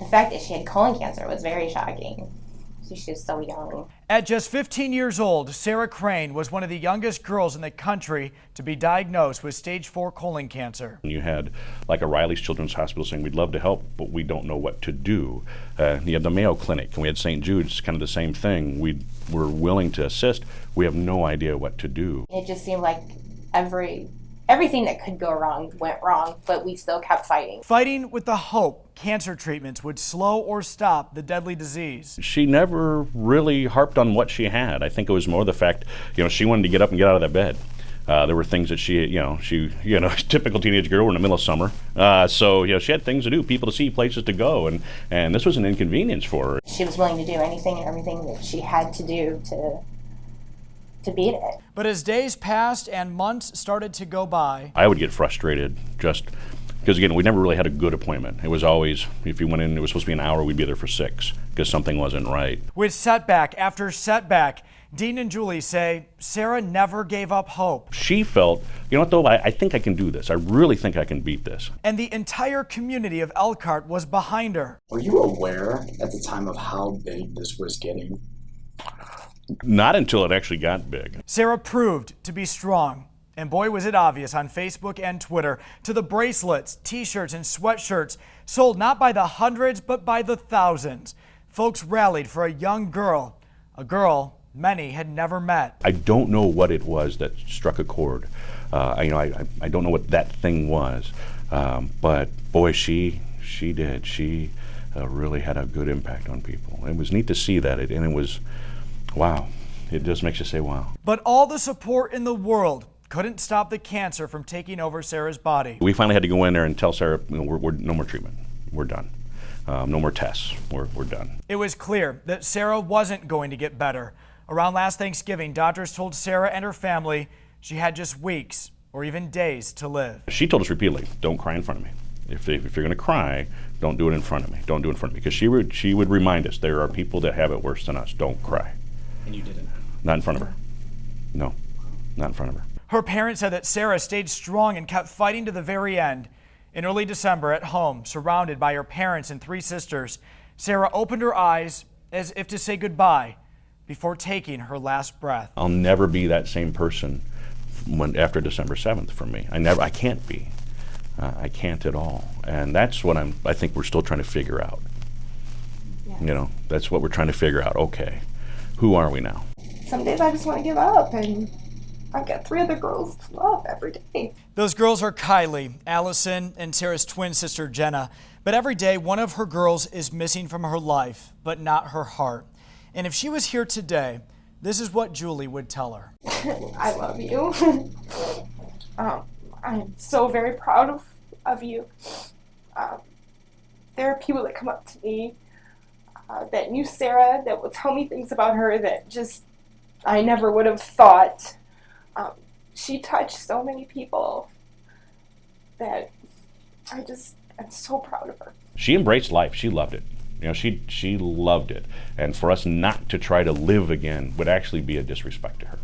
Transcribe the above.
The fact that she had colon cancer was very shocking. She was so young. At just 15 years old, Sarah Crane was one of the youngest girls in the country to be diagnosed with stage 4 colon cancer. You had like a Riley's Children's Hospital saying, we'd love to help, but we don't know what to do. You had the Mayo Clinic, and we had St. Jude's, kind of the same thing. We were willing to assist. We have no idea what to do. It just seemed like everything that could go wrong went wrong, but we still kept fighting. Fighting with the hope cancer treatments would slow or stop the deadly disease. She never really harped on what she had. I think it was more the fact, she wanted to get up and get out of that bed. There were things that she typical teenage girl, we're in the middle of summer. So she had things to do, people to see, places to go, and this was an inconvenience for her. She was willing to do anything and everything that she had to do to beat it. But as days passed and months started to go by, I would get frustrated just because, again, we never really had a good appointment. It was always, if you went in, it was supposed to be an hour, we'd be there for 6 because something wasn't right. With setback after setback, Dean and Julie say Sarah never gave up hope. She felt, you know what though, I think I can do this. I really think I can beat this. And the entire community of Elkhart was behind her. Were you aware at the time of how big this was getting? Not until it actually got big. Sarah proved to be strong. And boy, was it obvious on Facebook and Twitter, to the bracelets, t-shirts, and sweatshirts sold not by the hundreds, but by the thousands. Folks rallied for a young girl, a girl many had never met. I don't know what it was that struck a chord. I don't know what that thing was, but boy, she did. She really had a good impact on people. It was neat to see that, and it was, wow. It just makes you say, wow. But all the support in the world couldn't stop the cancer from taking over Sarah's body. We finally had to go in there and tell Sarah, we're no more treatment. We're done. No more tests. We're done. It was clear that Sarah wasn't going to get better. Around last Thanksgiving, doctors told Sarah and her family she had just weeks or even days to live. She told us repeatedly, don't cry in front of me. If you're going to cry, don't do it in front of me. Don't do it in front of me. Because she would remind us, there are people that have it worse than us. Don't cry. And you didn't? Not in front of her. No, not in front of her. Her parents said that Sarah stayed strong and kept fighting to the very end. In early December at home, surrounded by her parents and 3 sisters, Sarah opened her eyes as if to say goodbye before taking her last breath. I'll never be that same person after December 7th for me. I can't be. I can't at all. And that's what I think we're still trying to figure out. Yeah. That's what we're trying to figure out. Okay, who are we now? Some days I just want to give up, and I've got 3 other girls to love every day. Those girls are Kylie, Allison, and Sarah's twin sister, Jenna. But every day, one of her girls is missing from her life, but not her heart. And if she was here today, this is what Julie would tell her. I love you. I'm so very proud of you. There are people that come up to me that knew Sarah, that will tell me things about her that just I never would have thought. She touched so many people that I'm so proud of her. She embraced life. She loved it. She loved it. And for us not to try to live again would actually be a disrespect to her.